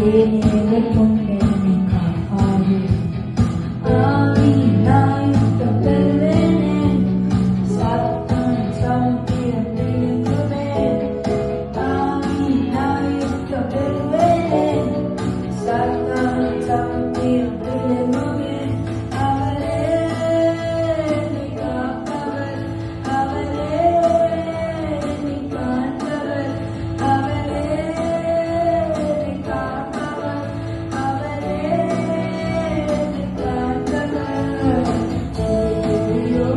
தேனை கொண்டனை காப்பாடு ஆவியினாய் பெறுவேனே சத்தம் சமுத்திரம் விழுங்குமே ஆவியினாய் பெறுவேனே சத்தம் சமுத்திரம் விழுங்குமே அவரே என்னை காப்பவர் அவரே என்னை காண்பவர் அவரே என்னை காப்பவர் அவரே என்னை காண்பவர் எதிரியோ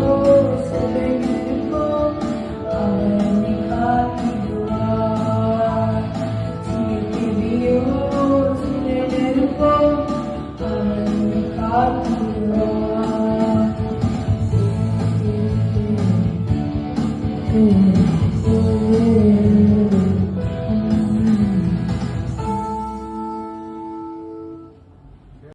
செல்வெடுப்போம் அவர் என்னை காத்திடுவார் எதிரியோ செல்வெடுப்போம் அவர் என்னை காத்திடுவார்